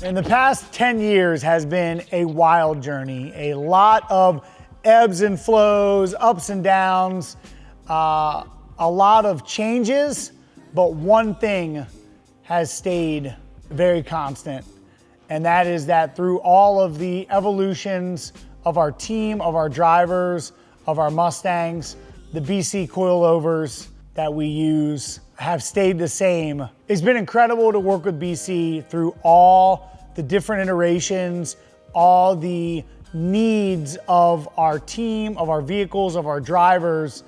In the past 10 years has been a wild journey, a lot of ebbs and flows, ups and downs, a lot of changes, but one thing has stayed very constant, and that is that through all of the evolutions of our team, of our drivers, of our Mustangs, the BC coilovers that we use have stayed the same. It's been incredible to work with BC through all the different iterations, all the needs of our team, of our vehicles, of our drivers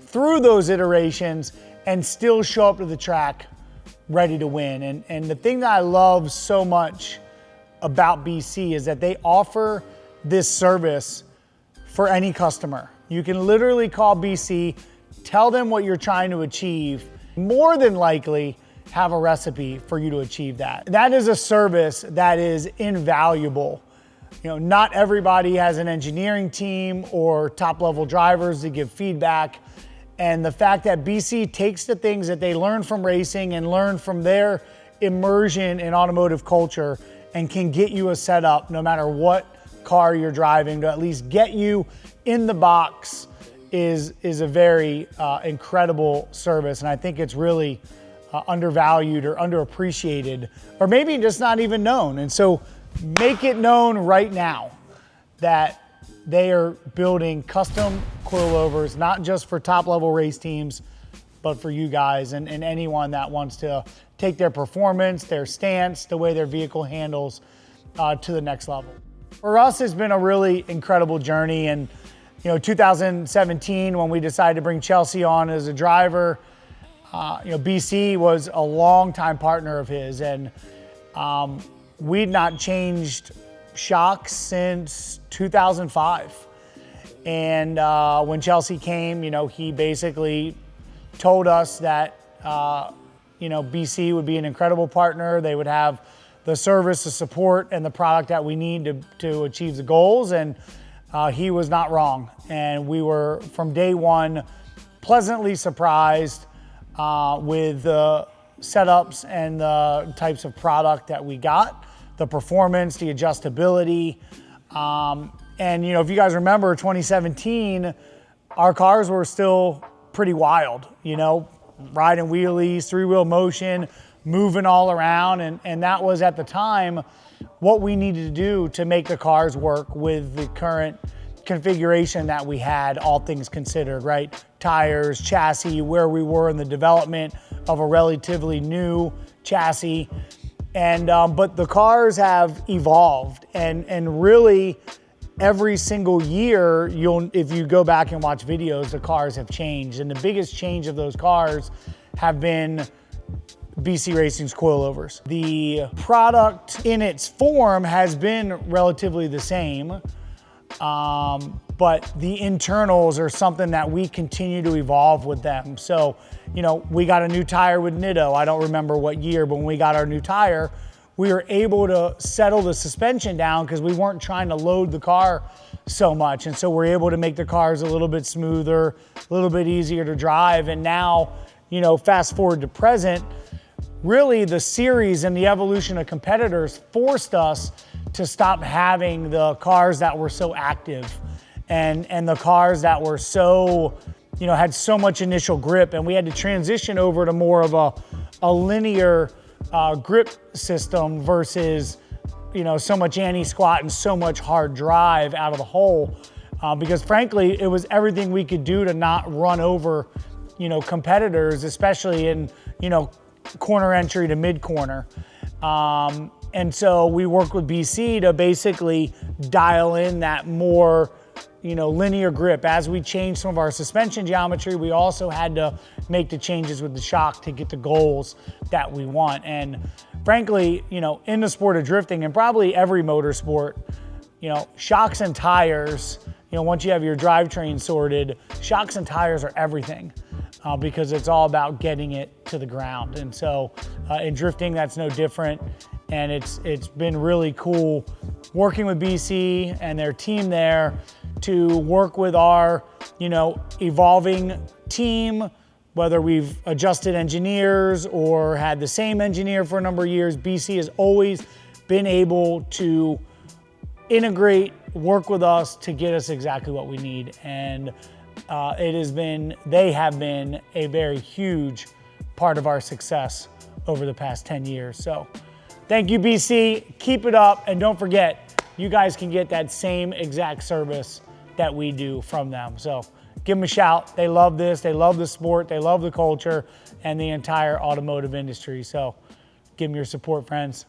through those iterations, and still show up to the track ready to win. And the thing that I love so much about BC is that they offer this service for any customer. You can literally call BC, tell them what you're trying to achieve, more than likely have a recipe for you to achieve that. That is a service that is invaluable. You know, not everybody has an engineering team or top level drivers to give feedback. And the fact that BC takes the things that they learn from racing and learn from their immersion in automotive culture and can get you a setup no matter what car you're driving, to at least get you in the box is a very incredible service. And I think it's really undervalued or underappreciated, or maybe just not even known. And so make it known right now that they are building custom coilovers, not just for top level race teams, but for you guys and anyone that wants to take their performance, their stance, the way their vehicle handles to the next level. For us, it's been a really incredible journey. And 2017, when we decided to bring Chelsea on as a driver, BC was a longtime partner of his, and we'd not changed shocks since 2005. And when Chelsea came, he basically told us that BC would be an incredible partner. They would have the service, the support, and the product that we need to achieve the goals. And he was not wrong. And we were, from day one, pleasantly surprised with the setups and the types of product that we got, the performance, the adjustability. And if you guys remember 2017, our cars were still pretty wild, riding wheelies, three-wheel motion, moving all around. And that was, at the time, what we needed to do to make the cars work with the current configuration that we had, all things considered, right? Tires, chassis, where we were in the development of a relatively new chassis. And but the cars have evolved, and really every single year, if you go back and watch videos, the cars have changed. And the biggest change of those cars have been BC Racing's coilovers. The product in its form has been relatively the same, but the internals are something that we continue to evolve with them. So, we got a new tire with Nitto. I don't remember what year, but when we got our new tire, we were able to settle the suspension down because we weren't trying to load the car so much. And so we're able to make the cars a little bit smoother, a little bit easier to drive. And now, fast forward to present, really the series and the evolution of competitors forced us to stop having the cars that were so active and the cars that were so, had so much initial grip, and we had to transition over to more of a linear grip system versus, so much anti-squat and so much hard drive out of the hole, because frankly, it was everything we could do to not run over, competitors, especially in, corner entry to mid corner. And so we worked with BC to basically dial in that more, linear grip. As we changed some of our suspension geometry, we also had to make the changes with the shock to get the goals that we want. And frankly, in the sport of drifting, and probably every motorsport, shocks and tires, once you have your drivetrain sorted, shocks and tires are everything. Because it's all about getting it to the ground. And so in drifting, that's no different. And it's been really cool working with BC and their team there to work with our, evolving team, Whether we've adjusted engineers or had the same engineer for a number of years, BC has always been able to integrate, work with us to get us exactly what we need. And they have been a very huge part of our success over the past 10 years. So thank you, BC. Keep it up. And don't forget, you guys can get that same exact service that we do from them. So give them a shout. They love this. They love the sport. They love the culture and the entire automotive industry. So give them your support, friends.